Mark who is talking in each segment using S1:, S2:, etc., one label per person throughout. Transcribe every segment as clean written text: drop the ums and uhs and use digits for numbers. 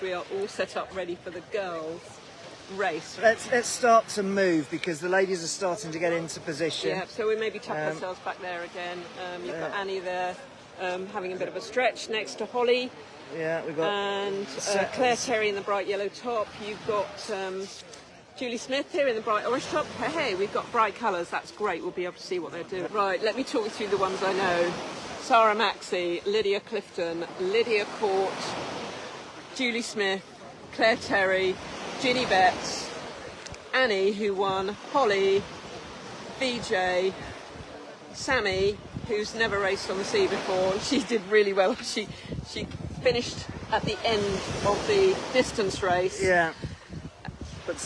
S1: We are all set up ready for the girls' race.
S2: Let's start to move because the ladies are starting to get into position.
S1: Yeah, so we maybe tuck ourselves back there again. You've got Annie there having a bit of a stretch next to Holly.
S2: Yeah, we've got...
S1: And Claire Terry in the bright yellow top. You've got Julie Smith here in the bright orange top. Hey, we've got bright colours. That's great. We'll be able to see what they're doing. Right, let me talk you through the ones I know. Sarah Maxey, Lydia Clifton, Lydia Court, Julie Smith, Claire Terry, Ginny Betts, Annie, who won, Holly, VJ, Sammy, who's never raced on the sea before. She did really well. She finished at the end of the distance race.
S2: Yeah.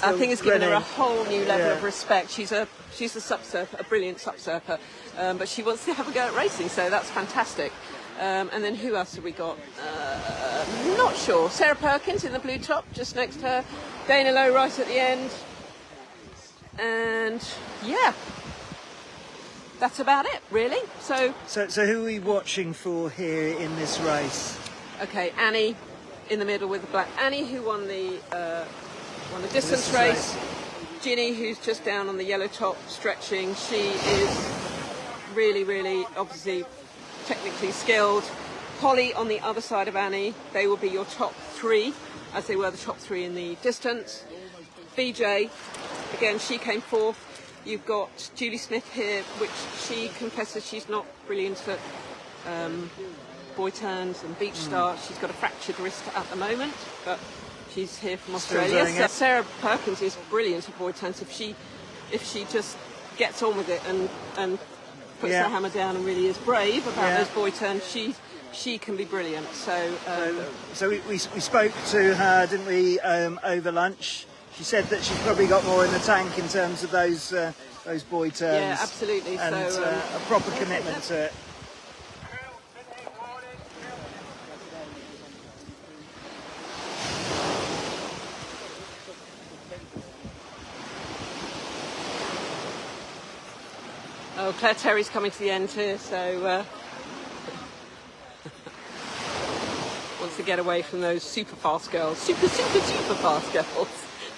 S1: I think it's given her a whole new level of respect. She's a subsurfer, a brilliant subsurfer, but she wants to have a go at racing, so that's fantastic. And then who else have we got? Not sure. Sarah Perkins in the blue top, just next to her. Dana Lowe right at the end. And yeah, that's about it, really. So
S2: who are we watching for here in this race?
S1: Okay, Annie in the middle with the black. Annie, who won the distance race. Ginny, who's just down on the yellow top, stretching. She is really, really, obviously, technically skilled. Holly on the other side of Annie. They will be your top three, as they were the top three in the distance. VJ, again, she came fourth. You've got Julie Smith here, which she confesses she's not really into boy turns and beach starts. She's got a fractured wrist at the moment, but she's here from Australia. So Sarah Perkins is brilliant at boy turns. If she just gets on with it and puts her hammer down and really is brave about those boy turns, she can be brilliant. So
S2: we spoke to her, didn't we, over lunch? She said that she's probably got more in the tank in terms of those boy turns.
S1: Yeah, absolutely.
S2: And a proper commitment to it.
S1: Oh, Claire Terry's coming to the end here, so wants to get away from those super fast girls. Super fast girls.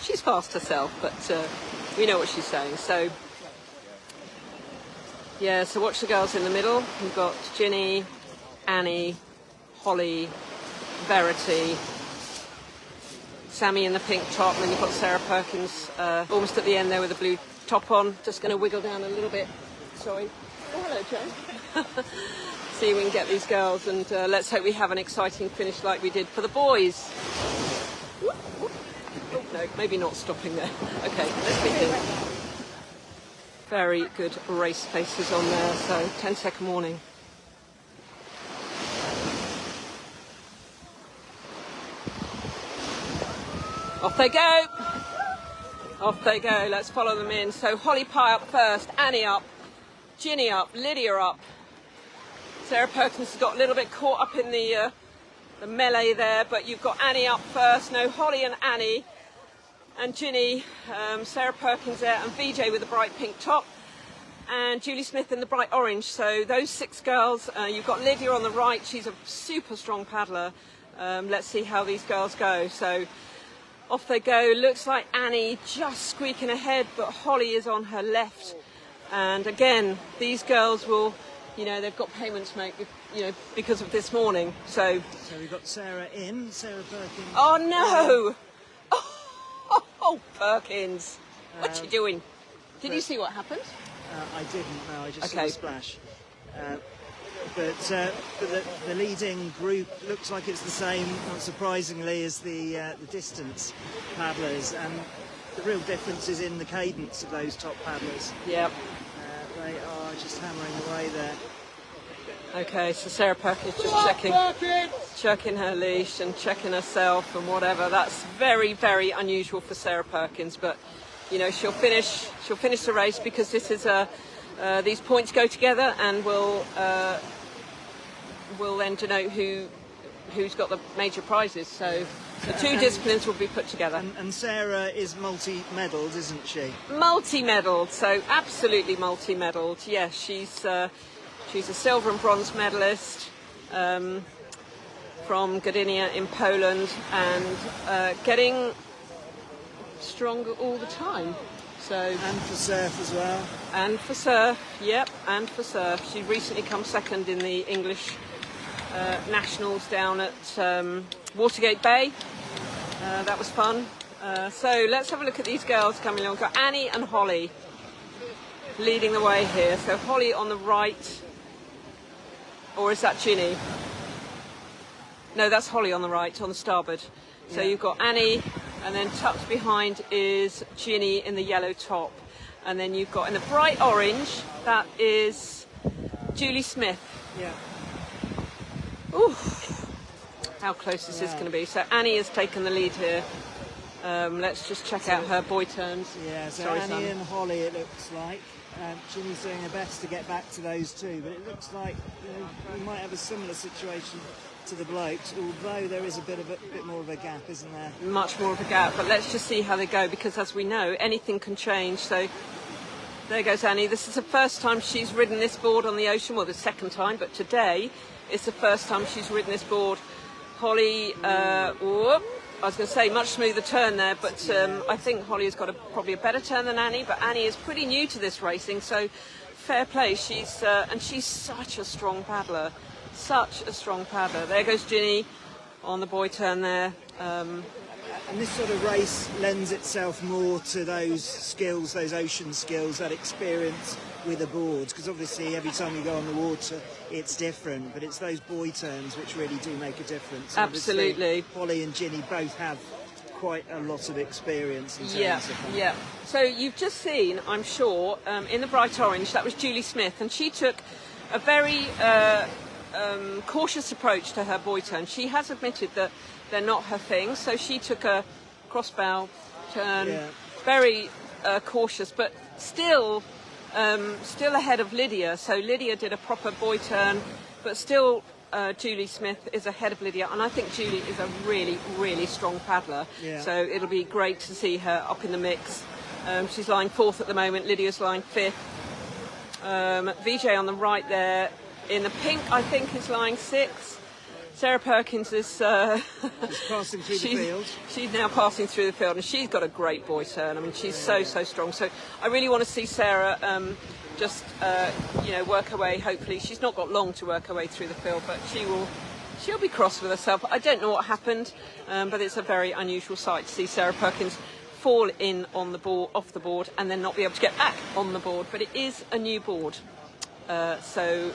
S1: She's fast herself, but we know what she's saying. So, yeah, so watch the girls in the middle. We've got Ginny, Annie, Holly, Verity, Sammy in the pink top, and then you've got Sarah Perkins almost at the end there with the blue top on. Just going to wiggle down a little bit. Sorry. Oh, hello, Joe. See if we can get these girls, and let's hope we have an exciting finish like we did for the boys. Oh, no, maybe not stopping there. Okay, let's begin. Very good race paces on there, so 10-second warning. Off they go. Off they go. Let's follow them in. So Holly Pye up first, Annie up, Ginny up, Lydia up. Sarah Perkins has got a little bit caught up in the melee there, but you've got Annie up first. No, Holly and Annie and Ginny, Sarah Perkins there, and VJ with the bright pink top, and Julie Smith in the bright orange. So those six girls. You've got Lydia on the right. She's a super strong paddler. Let's see how these girls go. So off they go. Looks like Annie just squeaking ahead, but Holly is on her left. And again, these girls will, they've got payment to make, because of this morning. So
S2: we've got Sarah Perkins.
S1: Oh no! Oh, Perkins, what you doing? Did you see what happened?
S2: I didn't. No, I just saw the splash. But the leading group looks like it's the same, not surprisingly, as the distance paddlers, and the real difference is in the cadence of those top paddlers.
S1: Yep.
S2: They are just hammering away there.
S1: Okay, so Sarah Perkins just checking her leash and checking herself and whatever. That's very, very unusual for Sarah Perkins, but she'll finish the race because this is these points go together and will then denote who's got the major prizes. So the two disciplines will be put together.
S2: And Sarah is multi-medalled, isn't she?
S1: Multi-medalled, so absolutely multi-medalled. Yes, she's a silver and bronze medalist. from Gdynia in Poland, and getting stronger all the time. So,
S2: and for surf as well.
S1: And for surf, yep, and for surf. She recently come second in the English nationals down at Watergate Bay. That was fun. So let's have a look at these girls coming along. Got Annie and Holly leading the way here. So Holly on the right, or is that Ginny? No, that's Holly on the right, on the starboard. So you've got Annie, and then tucked behind is Ginny in the yellow top. And then you've got in the bright orange, that is Julie Smith.
S2: Yeah.
S1: Ooh, how close is this going to be? So Annie has taken the lead here. Let's just check out her buoy turns.
S2: Yeah, so
S1: Sorry,
S2: Annie
S1: son.
S2: and Holly, it looks like. Ginny's doing her best to get back to those two, but it looks like we might have a similar situation to the blokes, although there is a bit more of a gap, isn't there?
S1: Much more of a gap, but let's just see how they go, because as we know, anything can change. So there goes Annie. This is the first time she's ridden this board on the ocean, well, the second time, but today it's the first time she's ridden this board. Holly, I was going to say much smoother turn there, but I think Holly has got probably a better turn than Annie, but Annie is pretty new to this racing, so fair play. She's such a strong paddler. Such a strong paddler. There goes Ginny on the buoy turn there.
S2: And this sort of race lends itself more to those skills, those ocean skills, that experience with the boards, because obviously every time you go on the water it's different, but it's those buoy turns which really do make a difference.
S1: Absolutely.
S2: Obviously, Holly and Ginny both have quite a lot of experience in terms of that.
S1: Yeah. So you've just seen, I'm sure, in the bright orange, that was Julie Smith, and she took a very cautious approach to her buoy turn. She has admitted that they're not her thing, so she took a crossbow turn, very cautious, but still ahead of Lydia. So Lydia did a proper buoy turn, but still Julie Smith is ahead of Lydia, and I think Julie is a really, really strong paddler.
S2: Yeah.
S1: So it'll be great to see her up in the mix. She's lying fourth at the moment. Lydia's lying fifth. Vijay on the right there in the pink, I think, is lying sixth. Sarah Perkins is
S2: passing through the field.
S1: She's now passing through the field, and she's got a great buoy turn. I mean, she's so strong. So I really want to see Sarah work her way. Hopefully, she's not got long to work her way through the field, but she'll be cross with herself. I don't know what happened, but it's a very unusual sight to see Sarah Perkins fall in on the board, off the board, and then not be able to get back on the board. But it is a new board, so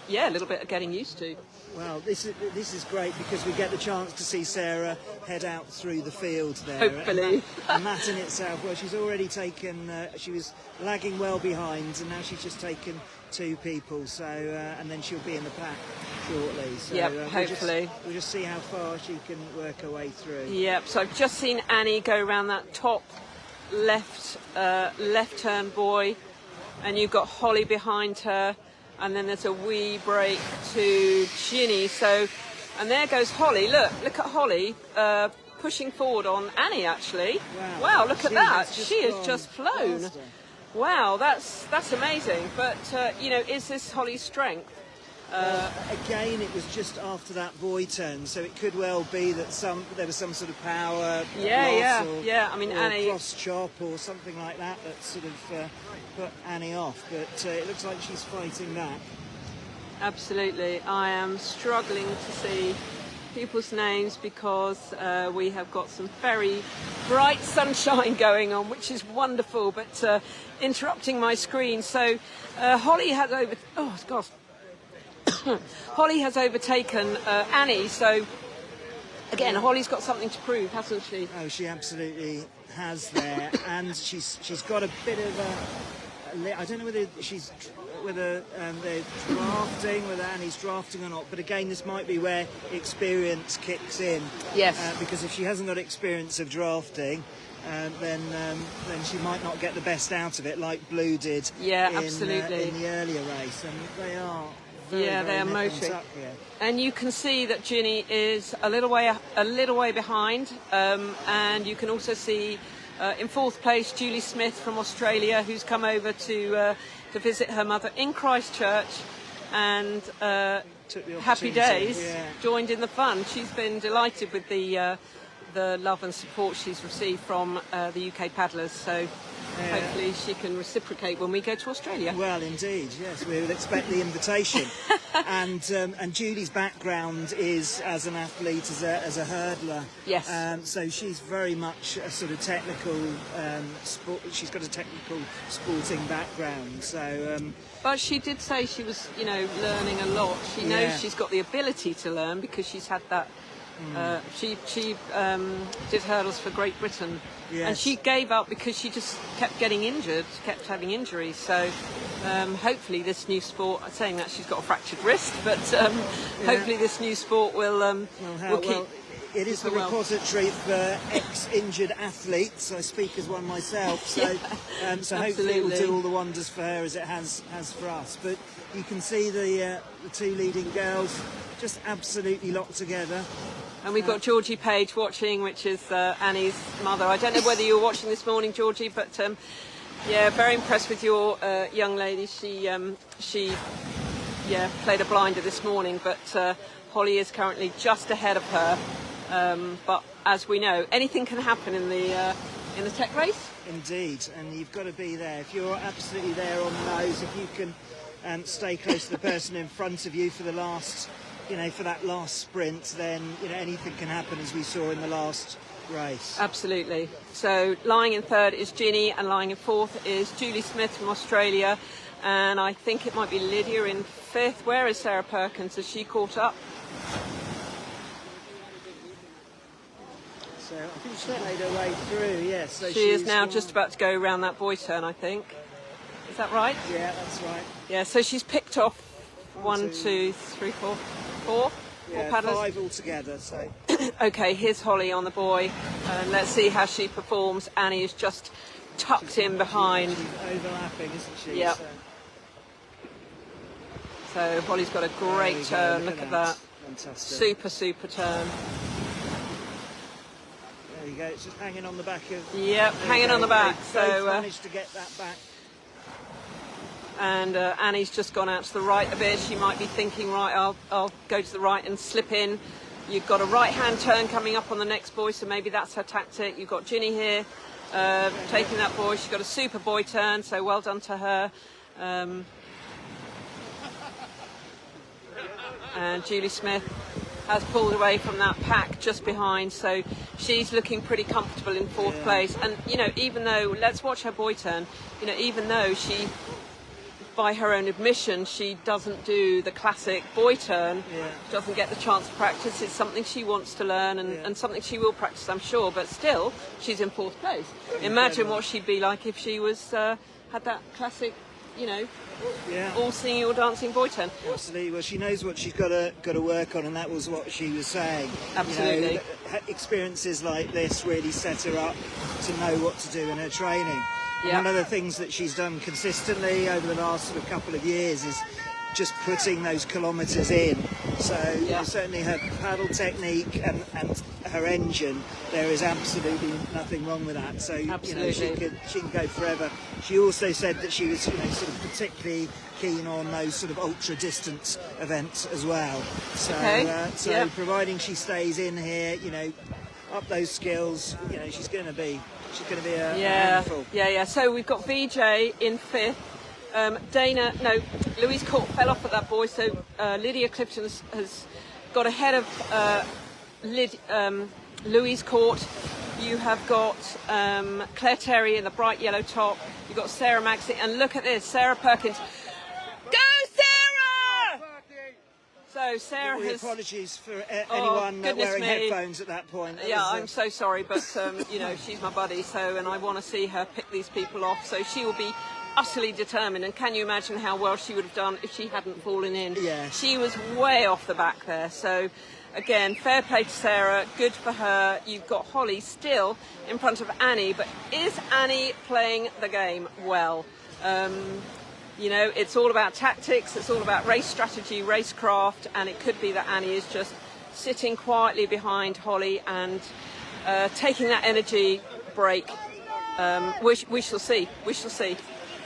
S1: yeah, a little bit of getting used to.
S2: Well, this is great because we get the chance to see Sarah head out through the field there.
S1: Hopefully.
S2: And that in itself, well, she's already taken, she was lagging well behind, and now she's just taken two people, so and then she'll be in the pack shortly. So
S1: hopefully.
S2: We'll just see how far she can work her way through.
S1: Yep, so I've just seen Annie go around that top left turn buoy, and you've got Holly behind her. And then there's a wee break to Ginny. So, and there goes Holly. Look at Holly pushing forward on Annie. Actually, wow! Look at that. She has just flown.
S2: Faster.
S1: Wow, that's amazing. But is this Holly's strength?
S2: Again, it was just after that buoy turn, so it could well be that there was some sort of power loss
S1: I mean,
S2: or
S1: Annie,
S2: cross chop or something like that sort of put Annie off. But it looks like she's fighting back.
S1: absolutely. I am struggling to see people's names because we have got some very bright sunshine going on, which is wonderful, but interrupting my screen. So Holly has Holly has overtaken Annie, so again Holly's got something to prove, hasn't she?
S2: Oh, she absolutely has there, and she's got a bit of a, I don't know whether they're drafting, whether Annie's drafting or not, but again this might be where experience kicks in.
S1: Yes.
S2: Because if she hasn't got experience of drafting, then she might not get the best out of it, like Blue did
S1: absolutely.
S2: In the earlier race, and they are
S1: they are motoring. And you can see that Ginny is a little way behind, and you can also see in fourth place Julie Smith from Australia, who's come over to visit her mother in Christchurch. and
S2: Took the
S1: happy
S2: opportunity,
S1: days,
S2: yeah.
S1: joined in the fun. She's been delighted with the love and support she's received from the UK paddlers. So hopefully she can reciprocate when we go to Australia.
S2: Well, indeed, yes, we would expect the invitation. And Julie's background is as an athlete, as a hurdler.
S1: Yes.
S2: So she's very much a sort of technical sport. She's got a technical sporting background. So.
S1: But she did say she was, learning a lot. She knows she's got the ability to learn because she's had that. She did hurdles for Great Britain, and she gave up because she just kept getting injured, kept having injuries. So hopefully this new sport, saying that she's got a fractured wrist, but hopefully this new sport will keep.
S2: Well, it is the repository for ex-injured athletes. I speak as one myself, so so hopefully it will do all the wonders for her as it has for us. But you can see the two leading girls just absolutely locked together.
S1: And we've got Georgie Page watching, which is Annie's mother. I don't know whether you were watching this morning, Georgie, but very impressed with your young lady. She played a blinder this morning, but Holly is currently just ahead of her. But as we know, anything can happen in the tech race.
S2: Indeed, and you've got to be there. If you're absolutely there on the nose, if you can stay close to the person in front of you for the last. For that last sprint, then anything can happen, as we saw in the last race.
S1: Absolutely. So lying in third is Ginny, and lying in fourth is Julie Smith from Australia, and I think it might be Lydia in fifth. Where is Sarah Perkins? Has she caught up?
S2: So I think she made her way through. Yes. So
S1: she is now just about to go around that buoy turn, I think. Is that right?
S2: Yeah, that's right.
S1: Yeah. So she's picked off 1, 2, 3, 4. Four paddlers?
S2: 5 altogether. So.
S1: Okay, here's Holly on the buoy, and let's see how she performs. Annie is just tucked in behind.
S2: She's overlapping, isn't she?
S1: Yep. So Holly's got a great turn. Look at that.
S2: Fantastic.
S1: Super turn.
S2: There you go. It's just hanging on the back of.
S1: Yep, hanging on the back.
S2: So managed to get that back.
S1: And Annie's just gone out to the right a bit. She might be thinking, right, I'll go to the right and slip in. You've got a right-hand turn coming up on the next buoy, so maybe that's her tactic. You've got Ginny here taking that buoy. She's got a super buoy turn, so well done to her. And Julie Smith has pulled away from that pack just behind, so she's looking pretty comfortable in fourth place. And, even though, let's watch her buoy turn, even though she, by her own admission, she doesn't do the classic buoy turn, doesn't get the chance to practice. It's something she wants to learn and something she will practice, I'm sure, but still, she's in fourth place. Imagine what she'd be like if she was had that classic, all singing or dancing buoy turn.
S2: Absolutely. Well, she knows what she's got to work on, and that was what she was saying.
S1: Absolutely.
S2: Experiences like this really set her up to know what to do in her training.
S1: Yeah.
S2: One of the things that she's done consistently over the last sort of couple of years is just putting those kilometres in. So certainly her paddle technique and her engine, there is absolutely nothing wrong with that. So she can go forever. She also said that she was sort of particularly keen on those sort of ultra distance events as well. So providing she stays in here, up those skills, she's going to be a handful.
S1: So we've got VJ in fifth. Louise Court fell off at that buoy, so Lydia Clifton has got ahead of Louise Court. You have got Claire Terry in the bright yellow top. You've got Sarah Maxey, and look at this, Sarah Perkins. Go, Sarah! So Sarah has...
S2: Apologies for anyone wearing headphones at that point.
S1: I'm so sorry, but she's my buddy, and I want to see her pick these people off. So she will be utterly determined, and can you imagine how well she would have done if she hadn't fallen in?
S2: Yeah.
S1: She was way off the back there. So again, fair play to Sarah, good for her. You've got Holly still in front of Annie, but is Annie playing the game well? It's all about tactics, it's all about race strategy, racecraft, and it could be that Annie is just sitting quietly behind Holly and taking that energy break. We shall see.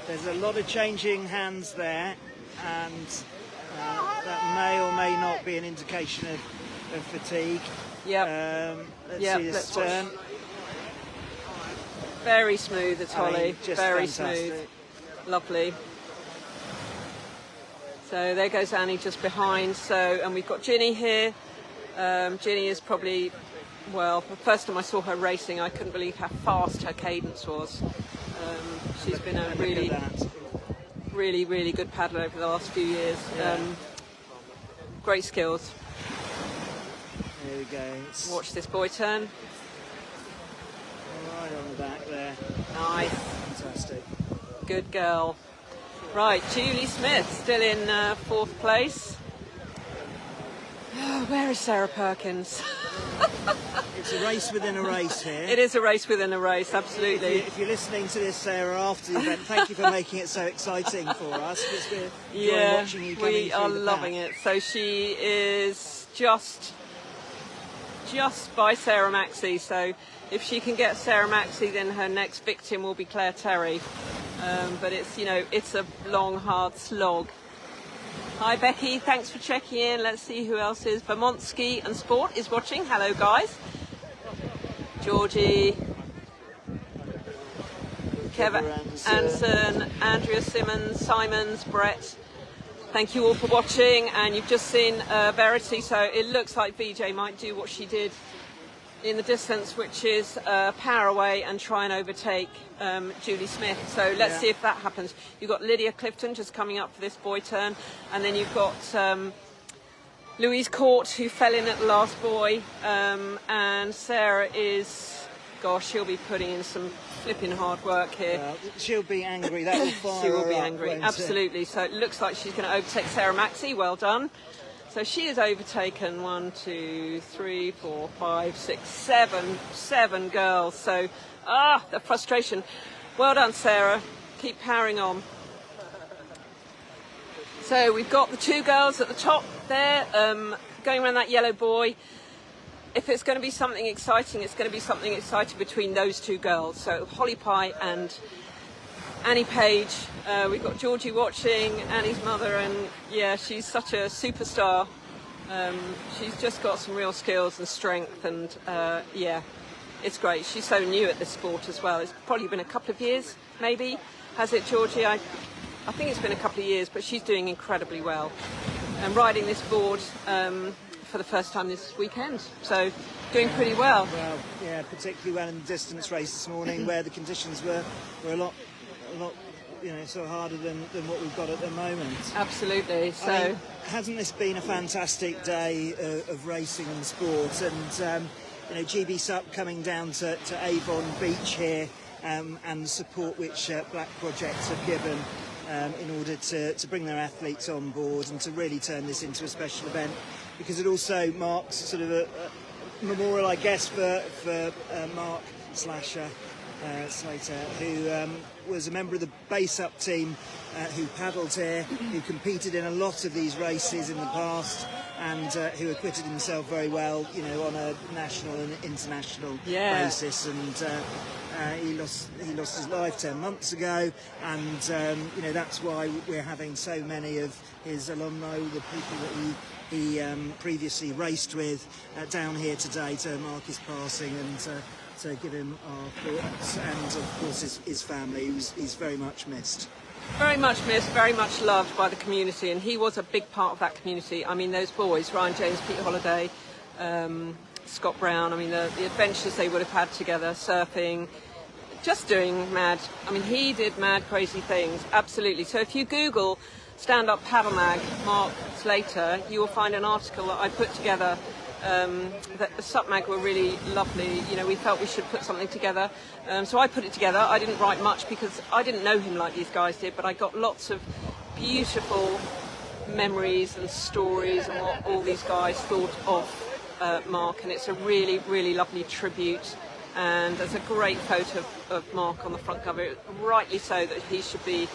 S1: There's
S2: a lot of changing hands there, and That may or may not be an indication of fatigue.
S1: Yep.
S2: Let's see this turn.
S1: Very smooth, it's Holly. Very
S2: fantastic.
S1: smooth. Lovely. So there goes Annie just behind. And we've got Ginny here. Ginny is probably, well, the first time I saw her racing, I couldn't believe how fast her cadence was. She's been a really, really good paddler over the last few years. Great skills.
S2: There we go.
S1: Watch this boy turn.
S2: Right on the back there.
S1: Nice.
S2: Fantastic.
S1: Good girl. Right, Julie Smith still in 4th place. Oh, where is Sarah Perkins?
S2: It's a race within a race here.
S1: It is a race within a race, absolutely.
S2: If you're listening to this, Sarah, after the event, thank you for making it so exciting for us. We're watching you coming
S1: we are
S2: through the
S1: loving
S2: pack.
S1: it. So she is just by Sarah Maxey. So if she can get Sarah Maxey, then her next victim will be Claire Terry. But it's, it's a long, hard slog. Hi Becky, thanks for checking in. Let's see who else is. Vermont Ski and Sport is watching. Hello guys. Georgie, Kevin Anson, Andrea Simons, Brett. Thank you all for watching. And you've just seen Verity. So it looks like VJ might do what she did in the distance, which is power away and try and overtake Julie Smith. So let's see if that happens. You've got Lydia Clifton just coming up for this boy turn, and then you've got Louise Court, who fell in at the last boy, and Sarah is, gosh, she'll be putting in some flipping hard work here.
S2: She'll be angry. That will fire
S1: she will
S2: her
S1: be
S2: up,
S1: angry,
S2: won't
S1: absolutely. So it looks like she's going to overtake Sarah Maxey. Well done. So she has overtaken 1, 2, 3, 4, 5, 6, 7 girls. So, the frustration. Well done, Sarah. Keep powering on. So we've got the 2 girls at the top there, going around that yellow buoy. If it's going to be something exciting, it's going to be something exciting between those 2 girls. So Holly Pye and Annie Page. We've got Georgie watching, Annie's mother, and she's such a superstar. She's just got some real skills and strength, and it's great. She's so new at this sport as well. It's probably been a couple of years, maybe. Has it, Georgie? I think it's been a couple of years, but she's doing incredibly well. And riding this board for the first time this weekend, so doing pretty well.
S2: Well, particularly well in the distance race this morning, where the conditions were a lot, sort of harder than what we've got at the moment.
S1: Absolutely. So,
S2: I mean, hasn't this been a fantastic day of racing and sport? And GBSUP coming down to Avon Beach here, and the support which Black Projects have given in order to bring their athletes on board and to really turn this into a special event, because it also marks sort of a memorial, I guess, for Mark Slater, who was a member of the BSUP team, who paddled here, who competed in a lot of these races in the past, and who acquitted himself very well, on a national and international basis. And he lost his life 10 months ago, and that's why we're having so many of his alumni, the people that he previously raced with, down here today to mark his passing and to give him our thoughts, and of course his family. He's very much missed.
S1: Very much missed, very much loved by the community, and he was a big part of that community. I mean, those boys, Ryan James, Peter Holiday, Scott Brown, I mean, the adventures they would have had together, surfing, just doing mad, I mean, he did mad, crazy things, absolutely. So if you Google Stand Up Paddle Mag, Mark Slater, you will find an article that I put together. That the SUP mag were really lovely. We felt we should put something together. So I put it together. I didn't write much because I didn't know him like these guys did, but I got lots of beautiful memories and stories and what all these guys thought of Mark, and it's a really, really lovely tribute. And there's a great photo of Mark on the front cover, rightly so that he should be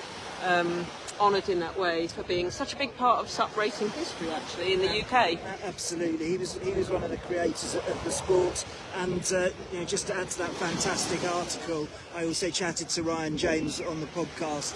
S1: honoured in that way for being such a big part of SUP racing history, actually, in the UK.
S2: Absolutely, he was one of the creators of the sport, and just to add to that fantastic article, I also chatted to Ryan James on the podcast.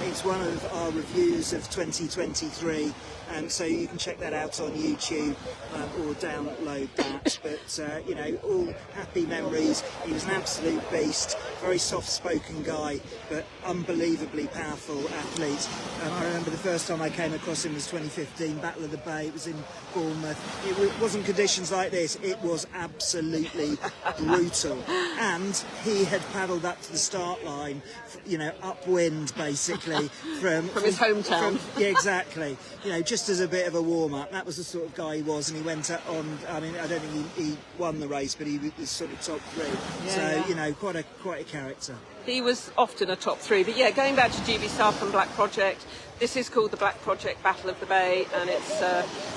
S2: It's one of our reviews of 2023, and so you can check that out on YouTube or download that. But you know, all happy memories. He was an absolute beast, very soft-spoken guy, but unbelievably powerful athlete. I remember the first time I came across him was 2015, Battle of the Bay. It was in Bournemouth. It wasn't conditions like this. It was absolutely brutal, and he had paddled up to the start line, you know, upwind basically from
S1: his hometown.
S2: Yeah, exactly. You know, just as a bit of a warm up. That was the sort of guy he was, and he went up on. I mean, I don't think he won the race, but he was sort of top three.
S1: Yeah,
S2: so
S1: yeah.
S2: you know, quite a character.
S1: He was often a top three, but yeah, going back to GBSUP and Black Project, this is called the Black Project Battle of the Bay, and it's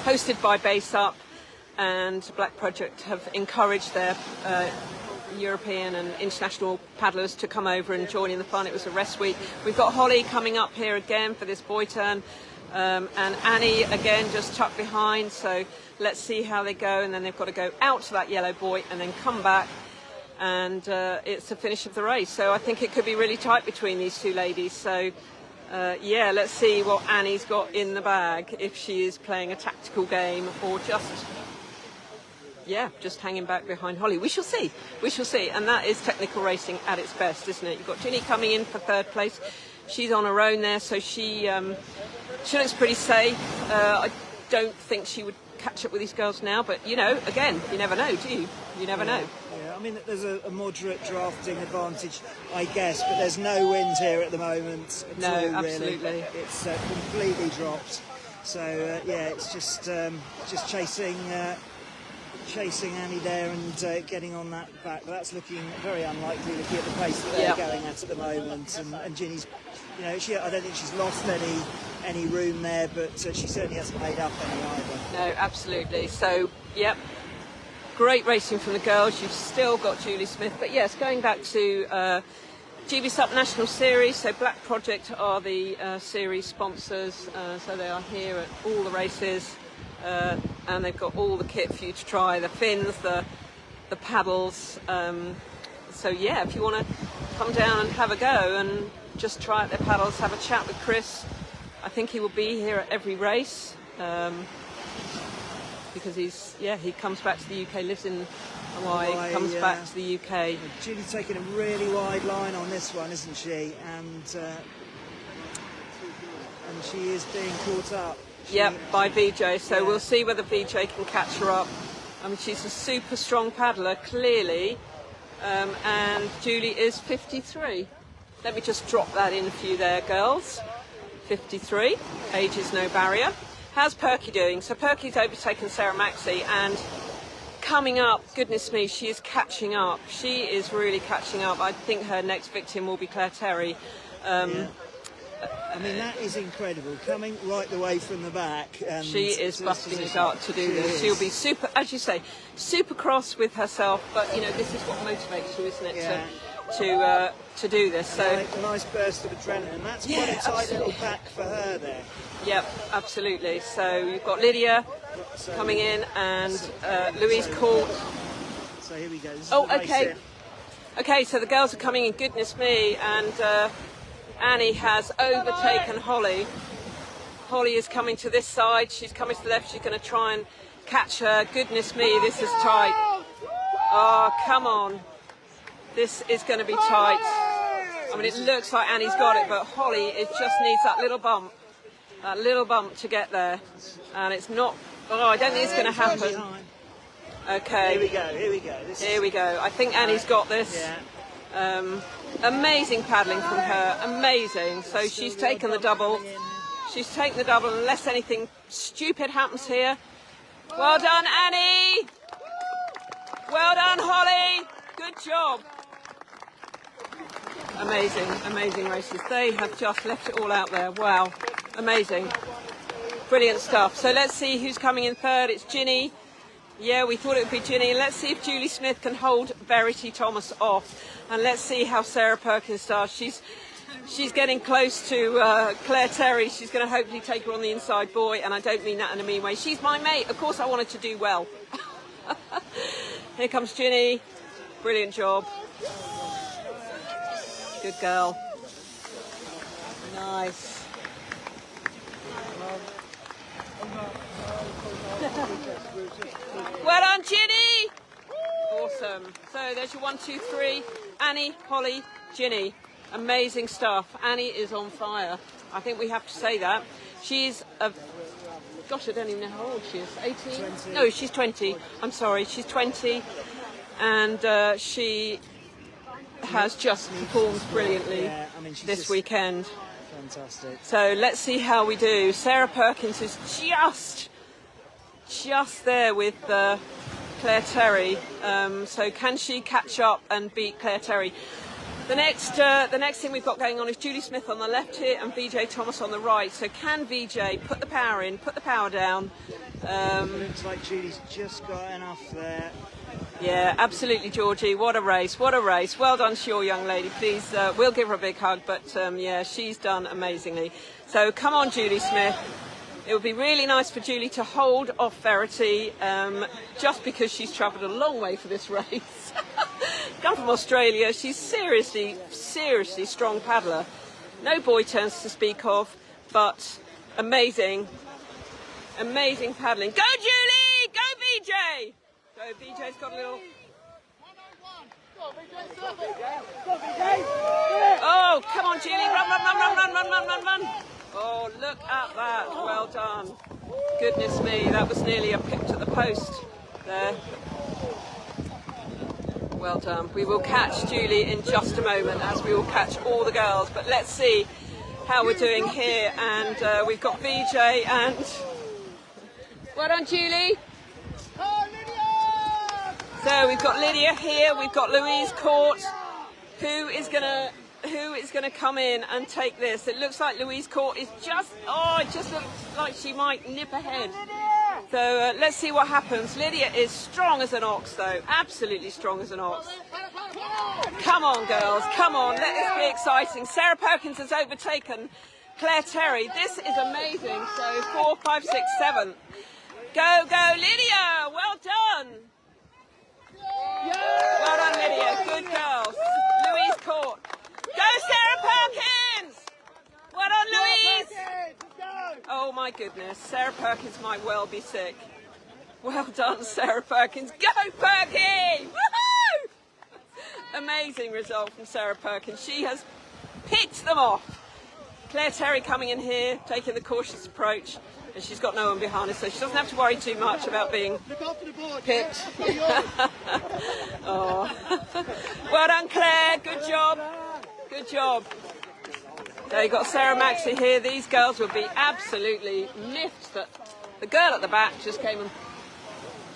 S1: hosted by BaySUP, and Black Project have encouraged their European and international paddlers to come over and join in the fun. It was a rest week. We've got Holly coming up here again for this buoy turn, and Annie again just tucked behind, so let's see how they go, and then they've got to go out to that yellow buoy and then come back, and it's the finish of the race. So I think it could be really tight between these two ladies. So yeah, let's see what Annie's got in the bag, if she is playing a tactical game or just hanging back behind Holly. We shall see. We shall see. And that is technical racing at its best, isn't it? You've got Ginny coming in for third place. She's on her own there, so she looks pretty safe. I don't think she would catch up with these girls now, but you know, again, you never know, do you? You never know.
S2: Yeah, I mean, there's a moderate drafting advantage, I guess, but there's no wind here at the moment.
S1: No,
S2: all,
S1: absolutely.
S2: Really. It's completely dropped. So yeah, it's just chasing Annie there and getting on that back. But that's looking very unlikely, looking at the pace that they're going at the moment. And Ginny's, you know, I don't think she's lost any room there, but she certainly hasn't made up any either.
S1: No, absolutely. So, yep, great racing from the girls. You've still got Julie Smith. But yes, going back to GBSUP National Series, so Black Project are the series sponsors, so they are here at all the races, and they've got all the kit for you to try, the fins, the paddles. So yeah, if you want to come down and have a go and just try out their paddles, have a chat with Chris. I think he will be here at every race, because he comes back to the UK, lives in Hawaii, comes back to the UK.
S2: Julie's taking a really wide line on this one, isn't she? And she is being caught up.
S1: By VJ. So we'll see whether VJ can catch her up. I mean, she's a super strong paddler, clearly, and Julie is 53. Let me just drop that in for you there, girls. 53, age is no barrier. How's Perky doing? So Perky's overtaken Sarah Maxey, and coming up, goodness me, she is catching up. She is really catching up. I think her next victim will be Claire Terry.
S2: I mean, that is incredible, coming right the way from the back. And
S1: she is busting it out to do this. She'll be super, as you say, super cross with herself, but you know, this is what motivates you, isn't it? Yeah. To do this. So
S2: a nice burst of adrenaline. That's quite a tight little pack for her there.
S1: Yep, absolutely. So you've got Lydia coming in, and Louise Court.
S2: So here we go.
S1: Okay. Okay, so the girls are coming in. Goodness me, and Annie has overtaken Holly. Holly is coming to this side. She's coming to the left. She's going to try and catch her. Goodness me, this is tight. Oh, come on. This is going to be tight. I mean, it looks like Annie's got it, but Holly just needs that little bump to get there. And it's not, I don't think it's going to happen. Okay. Here we go. I think Annie's got this. Amazing paddling from her, amazing. So she's taken the double. She's taken the double unless anything stupid happens here. Well done, Annie. Well done, Holly. Good job. Amazing races. They have just left it all out there. Wow, amazing. Brilliant stuff. So let's see who's coming in third. It's Ginny. Yeah, we thought it would be Ginny. Let's see if Julie Smith can hold Verity Thomas off. And let's see how Sarah Perkins does. She's getting close to Claire Terry. She's going to hopefully take her on the inside buoy, and I don't mean that in a mean way. She's my mate. Of course I wanted to do well. Here comes Ginny. Brilliant job. Good girl. Nice. Well done, Ginny! Awesome. So there's your 1, 2, 3. Annie, Holly, Ginny. Amazing stuff. Annie is on fire. I think we have to say that. She's a... Gosh, I don't even know how old she is. 18?
S2: 20.
S1: No, she's 20. I'm sorry, she's 20. And she has just performed brilliantly this weekend.
S2: Fantastic.
S1: So let's see how we do. Sarah Perkins is just there with Claire Terry. So can she catch up and beat Claire Terry? The next thing we've got going on is Julie Smith on the left here and VJ Thomas on the right. So can VJ put the power in, put the power down?
S2: Looks like Julie's just got enough there.
S1: Yeah, absolutely, Georgie. What a race, what a race. Well done to your young lady. Please, we'll give her a big hug, but yeah, she's done amazingly. So come on, Julie Smith. It would be really nice for Julie to hold off Verity, just because she's travelled a long way for this race. Come from Australia. She's seriously strong paddler. No boy turns to speak of, but amazing paddling. Go, Julie! Go, VJ! So VJ's got a little... Oh, come on, Julie. Run. Oh, look at that. Well done. Goodness me, that was nearly a pip to the post there. Well done. We will catch Julie in just a moment, as we will catch all the girls. But let's see how we're doing here. And we've got VJ and... Well done, Julie. So we've got Lydia here, we've got Louise Court, who is gonna come in and take this. It looks like Louise Court is it just looks like she might nip ahead. So let's see what happens. Lydia is strong as an ox though, absolutely strong as an ox. Come on girls, come on, let this be exciting. Sarah Perkins has overtaken Claire Terry. This is amazing. So 4, 5, 6, 7. Go, Lydia, well done. Well done, Lydia. Good girls. Louise Court. Go, Sarah Perkins! Well done, Louise! Oh, my goodness. Sarah Perkins might well be sick. Well done, Sarah Perkins. Go, Perky! Woohoo! Amazing result from Sarah Perkins. She has picked them off. Claire Terry coming in here, taking the cautious approach. And she's got no one behind her, so she doesn't have to worry too much about being picked. Oh. Well done, Claire. Good job. Good job. So you've got Sarah Maxey here. These girls would be absolutely miffed that the girl at the back just came and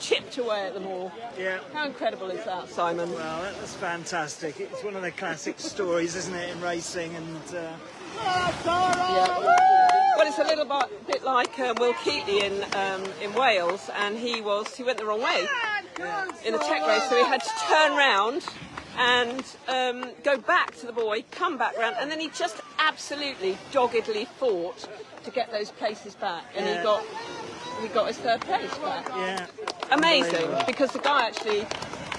S1: chipped away at them all.
S2: Yeah.
S1: How incredible is that, Simon?
S2: Well, that's fantastic. It's one of the classic stories, isn't it, in racing? And
S1: yeah. Well, it's a little bit like Will Keatley in Wales, and he went the wrong way in the check race, so he had to turn round and go back to the buoy, come back round, and then he just absolutely doggedly fought to get those places back, and he got his third place back.
S2: Yeah.
S1: Amazing, because the guy actually,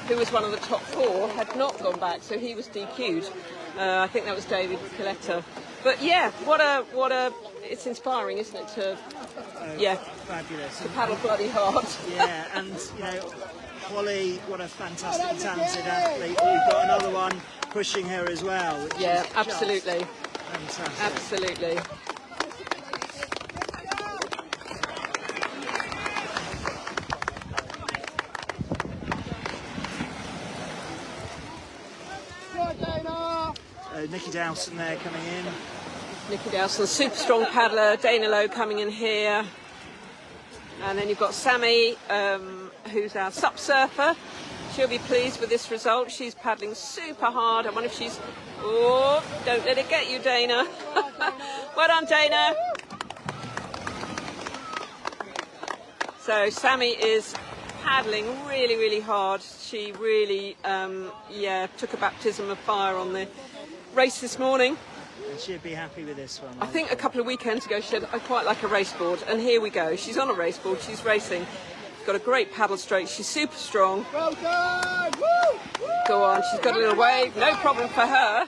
S1: who was one of the top 4, had not gone back, so he was DQ'd. I think that was David Coletta. But yeah, what a it's inspiring, isn't it, to
S2: fabulous.
S1: To paddle bloody hard.
S2: Yeah, and Holly, what a fantastic talented athlete. We've got another one pushing her as well.
S1: Yeah, absolutely.
S2: Fantastic.
S1: Absolutely.
S2: Nikki Dowson there coming in.
S1: Nikki Dowson, super strong paddler. Dana Lowe coming in here. And then you've got Sammy, who's our SUP surfer. She'll be pleased with this result. She's paddling super hard. I wonder if she's... Oh, don't let it get you, Dana. Well done, Dana. So Sammy is paddling really, really hard. She really, took a baptism of fire on the race this morning.
S2: And she'd be happy with this one.
S1: I think a couple of weekends ago she said, I quite like a race board, and here we go. She's on a race board, she's racing. She's got a great paddle stroke, she's super strong.
S3: Well done! Woo! Woo!
S1: Go on, she's got a little wave, no problem for her.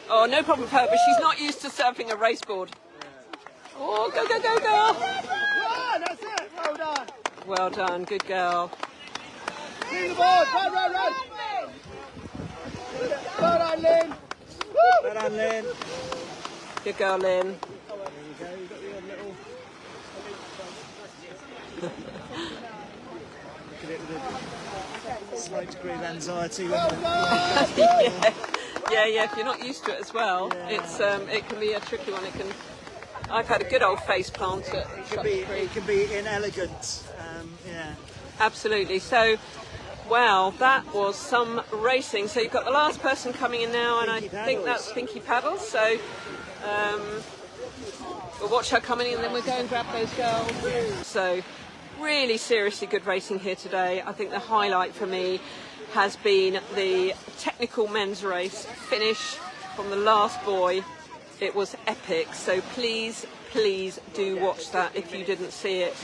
S1: Oh, no problem for her, but she's not used to surfing a race board. Oh, go, go, go, girl.
S3: Run, that's it. Well done.
S1: Well done, good girl.
S3: See the board. Run, run, run. Well done, Lynn. Woo.
S2: Well done, Lynn.
S1: Good girl, Lynn.
S2: There you go, you've got your little... Look at it with a slight degree of anxiety.
S3: Well done.
S1: Yeah, if you're not used to it as well, it's it can be a tricky one. I've had a good old face plant at such a degree.
S2: It can be inelegant, yeah.
S1: Absolutely. So, wow, that was some racing. So you've got the last person coming in now, and I think that's Pinky Paddles. So we'll watch her coming in, and then we'll go and grab those girls. So really seriously good racing here today. I think the highlight for me has been the technical men's race finish from the last boy. It was epic. So please do watch that if you didn't see it.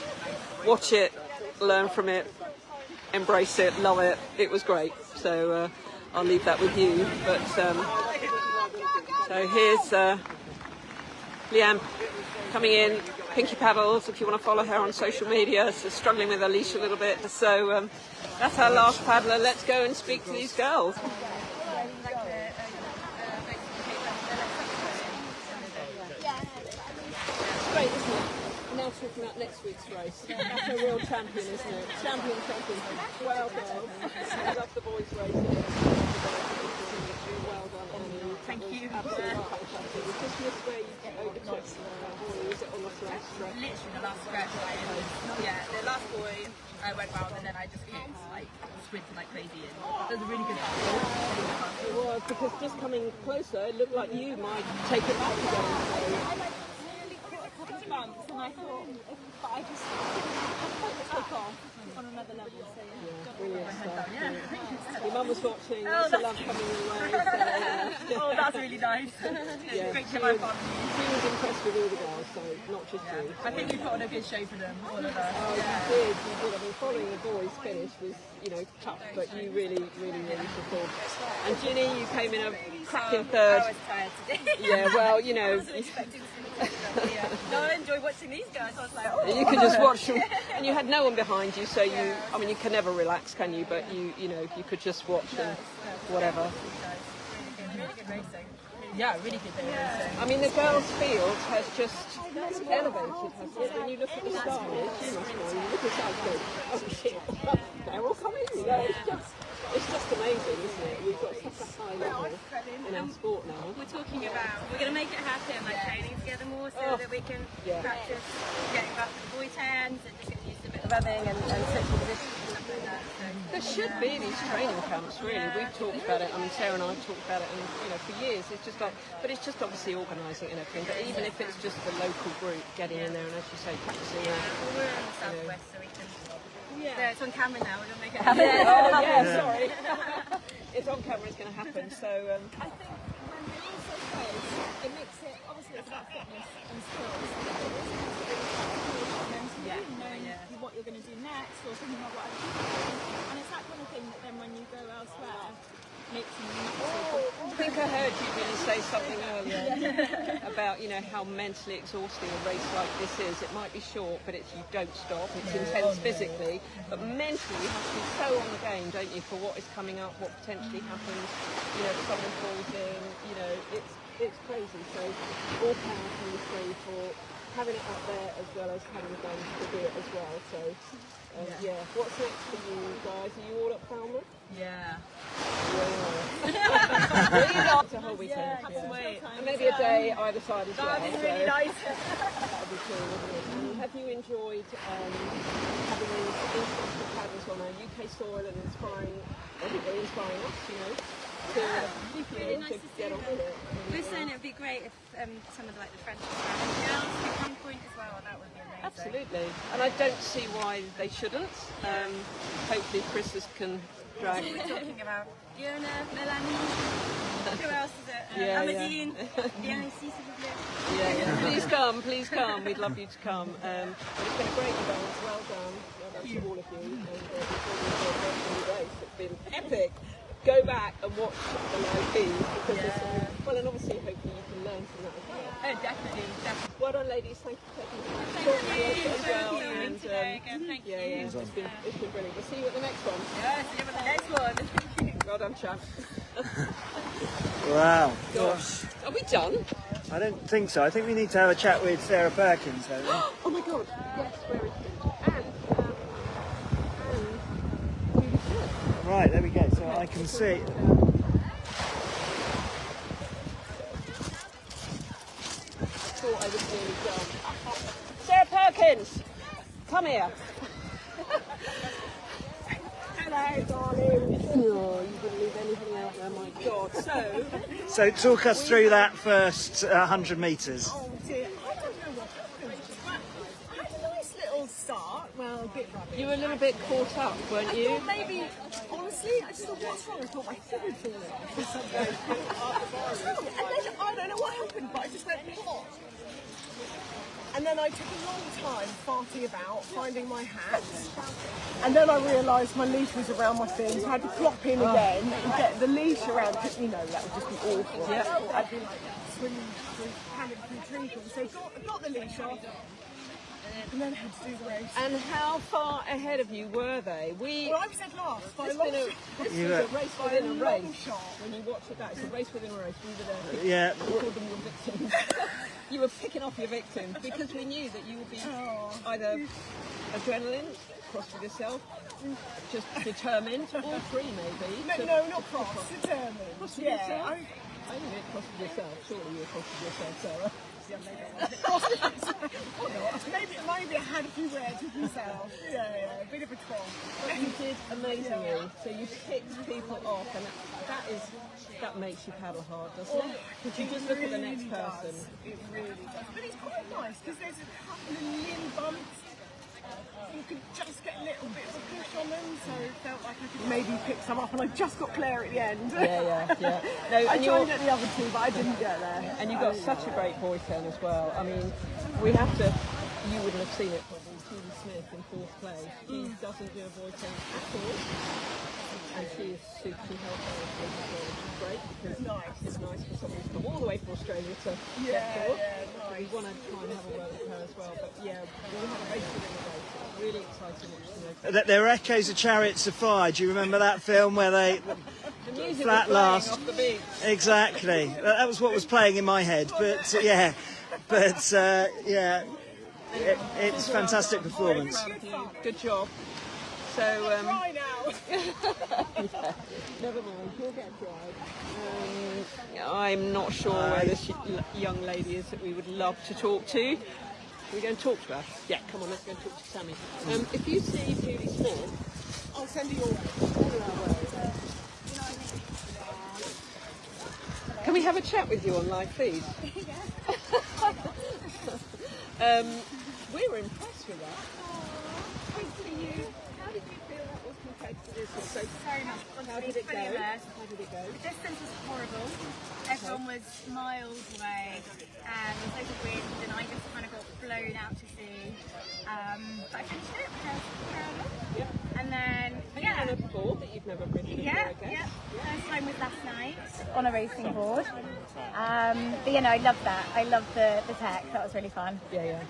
S1: Watch it, learn from it, embrace it, love it. It was great. So I'll leave that with you. But so here's Leanne coming in. Pinky Paddles, if you want to follow her on social media. So struggling with her leash a little bit. So that's our last paddler. Let's go and speak to these girls. Great, isn't it? Now talking about next week's race. That's a real champion, isn't it? Champion. 12 girls. I love the boys' race. Well done, Annie.
S4: Thank you.
S1: Absolutely fantastic. Was this just where you overtook or was it on the last stretch?
S4: Literally the last stretch. Yeah, the last boy I went round and then I just kept like sprinting like crazy. And it was a really good battle.
S1: It was, because just coming closer, it looked like you might take it back again.
S5: I like nearly caught a couple of bumps and I thought, but I just took off on another level. So
S1: Brilliant stuff. Your mum was watching.
S4: Oh,
S1: Lots of love coming your way. So,
S4: Oh, that's really nice.
S1: yeah,
S4: Great
S1: she
S4: to have
S1: was,
S4: fun.
S1: she was impressed with all the girls, so not just you.
S4: I think you put on a good show for them, all of us.
S1: Oh, you did. I mean, following the boys' finish was, tough, but you really performed. And Ginny, you came in a cracking third.
S4: I was tired today.
S1: Yeah, well,
S4: I wasn't expecting to No, I enjoy watching these guys. I was like, oh.
S1: You can just watch them, and you had no one behind you, so you can never relax, can you? But you could just watch and whatever.
S4: Really good racing. Yeah, really good racing.
S1: I mean, the girls' field has just elevated, hasn't it? When you look at the stars, you must know, you look at that and go, oh shit, they're all coming. It's just amazing, isn't it? We've got such a high level in our sport now.
S4: We're talking about, we're going to make it happen, like training together more so that we can practice getting back to the boy hands and just get used to a bit of rubbing and switching positions and stuff like that. So,
S1: There should be these training camps, really. We've talked about it. I mean, Sarah and I have talked about it, and for years. It's just like, but it's just obviously organising and everything. But even if it's just the local group getting in there and, as you say, practicing.
S4: well, we're in the southwest, so we can.
S1: Yeah.
S4: So it's on camera now. We're going to make it happen.
S1: Oh yeah, sorry. It's on camera. It's going to happen. So.
S5: I think when we're all so close, it makes it, obviously it's about fitness and skills, but it also makes it really fun mentally, knowing what you're going to do next or thinking about what other people are doing. And it's that kind of thing that then when you go elsewhere, makes you
S1: I think I heard you really say something earlier about how mentally exhausting a race like this is. It might be short, but you don't stop. It's intense physically, but mentally you have to be so on the game, don't you, for what is coming up, what potentially happens. If someone falls in, it's crazy. So all power from the three for having it up there as well as having the guns to do it as well. So what's next for you guys? Are you all at Falmouth?
S4: Yeah.
S1: It's a whole weekend.
S4: Sweet.
S1: And maybe a day either side as well.
S4: That'd be really nice.
S1: That would be cool, wouldn't it? And have you enjoyed having these international paddles on our UK soil and inspiring us, to
S4: Really nice to
S1: get
S4: see
S1: on with it?
S4: We're saying it would be great if some of the French and Spanish girls could come point as well. That would be amazing.
S1: Absolutely. And I don't see why they shouldn't. Hopefully Chris can drag.
S4: We're talking about Fiona, Melanie, who else is it?
S1: Yeah,
S4: Amadine, the only s'il vous plaît.
S1: Please come. We'd love you to come. But it's been a great event. Well done. Well done to all of you. And before the race, it's been epic. Go back and watch the live feeds because there's some, and obviously hopefully you can learn from that as well.
S4: Oh, definitely.
S1: Well well done, ladies. Thank you for taking as well. And
S4: Thank you.
S1: it's been brilliant. We'll see you at the next one.
S4: Yeah, see you at the next one.
S1: Well done, champ.
S2: Wow.
S1: Gosh, are we done?
S2: I don't think so. I think we need to have a chat with Sarah Perkins, don't we?
S1: Oh my God! Yes, where is it? And really good.
S2: Right, there we go. So I can see.
S1: Thought I was nearly done. Sarah Perkins, come here. Hello, darling. Oh, you didn't leave anything out there, my God.
S2: So talk us through that first 100 metres.
S5: Oh dear, I don't know what happened. I had a nice little start. Well, a bit rubbish.
S1: you were a little bit caught up, weren't
S5: I
S1: you?
S5: thought maybe, honestly, I just thought, what's wrong? I thought my foot had fallen off or something. And then I don't know what happened, but I just went pop. And then I took a long time farting about, finding my hat. And then I realised my leash was around my fins. I had to plop in again and get the leash around, because, you know, that would just be awful.
S1: Yeah.
S5: I'd be like swinging through, panic through trees. So got the leash off. And then had to do the race.
S1: And how far ahead of you were they?
S5: Well, I was dead last by a
S1: This
S5: long
S1: was a
S5: shot.
S1: race
S5: By
S1: within
S5: a
S1: a
S5: long
S1: race.
S5: shot.
S1: When you watch it back, it's a race within a race. We were there.
S2: Yeah.
S1: We called them your victims. You were picking off your victims because we knew that you would be either adrenaline, cross with yourself, just determined, all three maybe.
S5: No, not cross. Determined.
S1: Cross with
S5: Yeah,
S1: yourself?
S5: I
S1: I didn't mean cross with yourself. Surely you were cross with yourself, Sarah.
S5: maybe I had a few words with myself. Yeah, a bit of a twang.
S1: But you did amazingly. So you picked people off, and that makes you paddle hard, doesn't it? Because you just look at the next person.
S5: It really does. But it's quite nice because there's a couple of little bumps. You could just get a little bit of a push on them, so it felt like I could maybe pick some up, and I just got Claire at the end.
S1: Yeah. No,
S5: I
S1: and
S5: tried to get the other two, but I didn't get there.
S1: And you got such a great boy turn as well. I mean, we have to. You wouldn't have seen it probably. Julie Smith in fourth place. She doesn't do a boy turn at all, and she is super helpful, which is great because it's nice for somebody to come all the way from Australia to get forward. So we want to try and have a word with her as well. But yeah, we had a race within the race. It's really exciting.
S2: There were echoes of Chariots of Fire. Do you remember that film where they
S1: The music
S2: flat
S1: was
S2: last?
S1: off the beat.
S2: Exactly. That was what was playing in my head. But yeah, it's fantastic performance.
S1: Good job. So,
S5: Try now.
S1: never mind, you'll get dried. I'm not sure where this young lady is that we would love to talk to. Are we going to talk to her? Yeah, come on, let's go and talk to Sammy. If you see Julie Smith,
S5: I'll send you all.
S1: can we have a chat with you on live feed? We were impressed with that. How did you feel that was compared to this one? So
S4: much.
S1: how did it go?
S4: Fully immersed.
S1: How did it go?
S4: The distance was horrible. Everyone was miles away, and it was like a wind, and I just kind of got blown out to sea. But I finished it because
S1: Yeah.
S4: and then
S1: Have you done it before that you've never ridden before, I guess?
S4: First time was last night on a racing board. But you know, I loved that. I loved the tech. That was really fun.
S1: Yeah.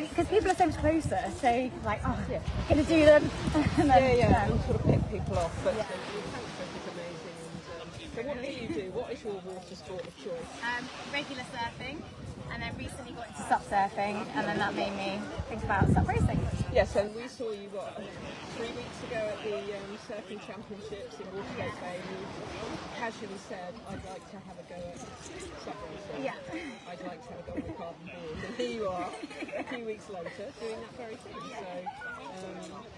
S4: Because people are so much closer, so you can like, gonna do them. And then,
S1: And sort of pick people off. But the Tank is amazing. And, so what do you do? What is your water sport of choice?
S4: Regular surfing, and then recently got into SUP surfing, and then that made me think about SUP racing.
S1: Yes, and we saw you 3 weeks ago at the surfing championships in Watergate Bay, and you casually said, "I'd like to have a go at SUP racing.
S4: Yeah.
S1: I'd like to have a go on the carbon board." And here you are, a few weeks later, doing that very thing. So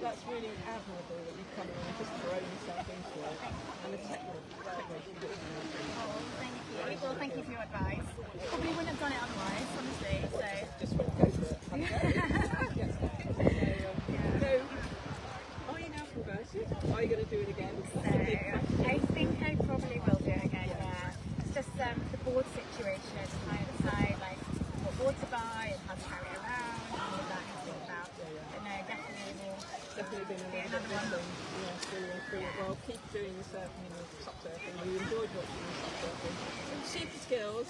S1: that's really admirable that you've come along and just thrown yourself into it, and the technology looks amazing.
S4: Thank you. Well, thank you for your advice. Probably wouldn't have done it otherwise, honestly. So.
S1: Just went go for it. So, are you now converted? Are you going to do it again?
S4: I think I probably will do it again, yeah. It's just the board situation, trying to decide like what board to buy and how to carry it around and all of that to think about. But no, definitely will.
S1: Definitely been another one. Yeah, well, well, keep doing the surfing and the sup surfing. We enjoyed watching the sup surfing. Some super skills.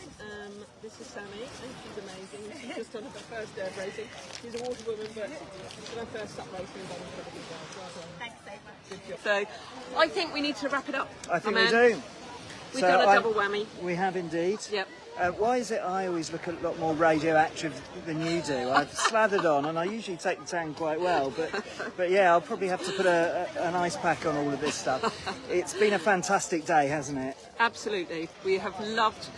S1: This is Sammy, and she's amazing. She's just done her first derb racing. She's a water woman, but she's done her first sup racing and done incredibly well. Well done.
S4: Thanks so much.
S1: Good job. So, I think we need to wrap it up.
S2: I think
S1: my
S2: we
S1: man.
S2: do.
S1: We've
S2: So
S1: done a double whammy.
S2: We have indeed.
S1: Yep.
S2: Why is it I always look a lot more radioactive than you do? I've slathered on, and I usually take the tan quite well, but yeah, I'll probably have to put an ice pack on all of this stuff. It's been a fantastic day, hasn't it?
S1: Absolutely. We have loved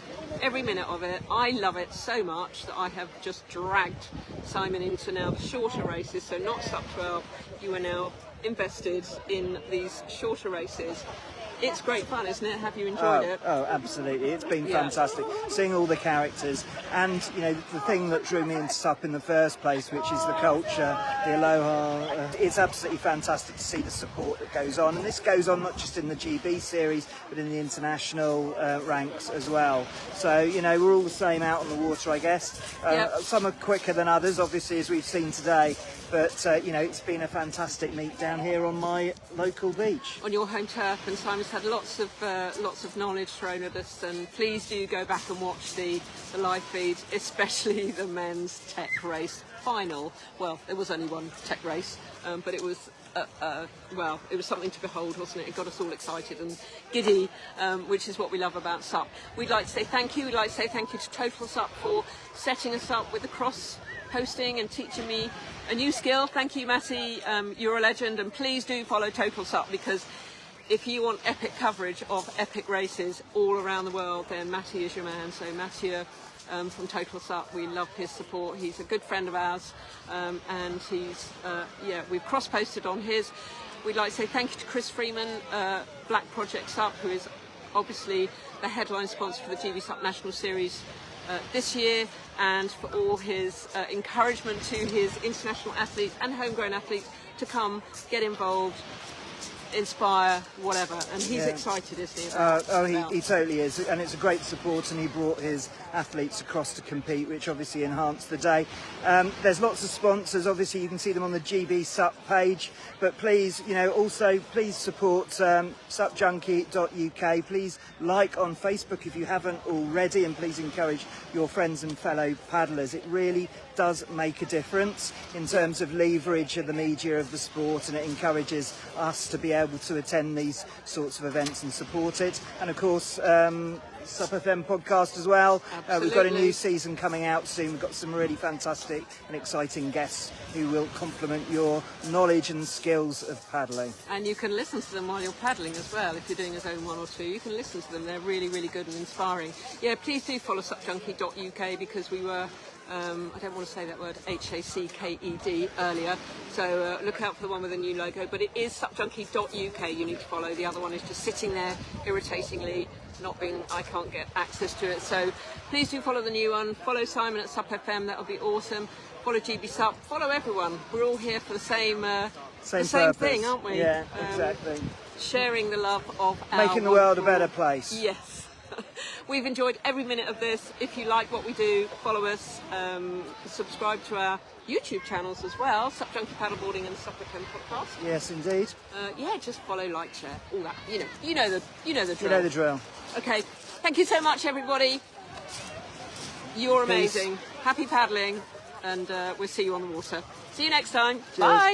S1: every minute of it. I love it so much that I have just dragged Simon into now the shorter races, so not sub 12. You are now invested in these shorter races. It's great fun, isn't it? Have you enjoyed it?
S2: Oh, absolutely. It's been fantastic. Seeing all the characters and, you know, the thing that drew me into SUP in the first place, which is the culture, the aloha. It's absolutely fantastic to see the support that goes on. And this goes on not just in the GB series, but in the international ranks as well. So, you know, we're all the same out on the water, I guess. Some are quicker than others, obviously, as we've seen today. But, you know, it's been a fantastic meet down here on my local beach.
S1: On your home turf, and Simon's had lots of knowledge thrown at us, and please do go back and watch the live feed, especially the men's tech race final. Well, there was only one tech race, but it was well, it was something to behold, wasn't it? It got us all excited and giddy, which is what we love about SUP. We'd like to say thank you. We'd like to say thank you to Total SUP for setting us up with the cross posting and teaching me a new skill. Thank you, Matty. You're a legend, and please do follow Total SUP, because if you want epic coverage of epic races all around the world, then Matty is your man. So Matthew from Total SUP, we love his support. He's a good friend of ours, and he's we've cross-posted on his. We'd like to say thank you to Chris Freeman, Black Project SUP, who is obviously the headline sponsor for the GBSUP National Series this year, and for all his encouragement to his international athletes and homegrown athletes to come, get involved, inspire, whatever. And he's excited, isn't he?
S2: He totally is, and it's a great support, and he brought his athletes across to compete, which obviously enhanced the day. There's lots of sponsors, obviously you can see them on the GBSUP page, but please, you know, also please support supjunkie.uk. Please like on Facebook if you haven't already, and please encourage your friends and fellow paddlers. It really does make a difference in terms of leverage of the media of the sport, and it encourages us to be able to attend these sorts of events and support it. And of course, SUP FM podcast as well. We've got a new season coming out soon. We've got some really fantastic and exciting guests who will complement your knowledge and skills of paddling.
S1: And you can listen to them while you're paddling as well. If you're doing a zone 1 or 2, you can listen to them. They're really, really good and inspiring. Yeah, please do follow supjunkie.uk, because we were I don't want to say that word, HACKED, earlier, so look out for the one with the new logo, but it is supjunkie.uk you need to follow. The other one is just sitting there irritatingly, I can't get access to it. So please do follow the new one. Follow Simon at SUP FM, that'll be awesome. Follow GBSUP, follow everyone. We're all here for the same thing, aren't we?
S2: Yeah, exactly.
S1: Sharing the love of our
S2: making the world a better place.
S1: Yes. We've enjoyed every minute of this. If you like what we do, follow us, subscribe to our YouTube channels as well, SUP Junkie Paddleboarding and SUP FM podcast.
S2: Yes, indeed.
S1: Just follow, like, share, all that. You know the drill.
S2: You know the drill.
S1: Okay, thank you so much, everybody. You're amazing.
S2: Peace.
S1: Happy paddling, and we'll see you on the water. See you next time.
S2: Cheers.
S1: Bye.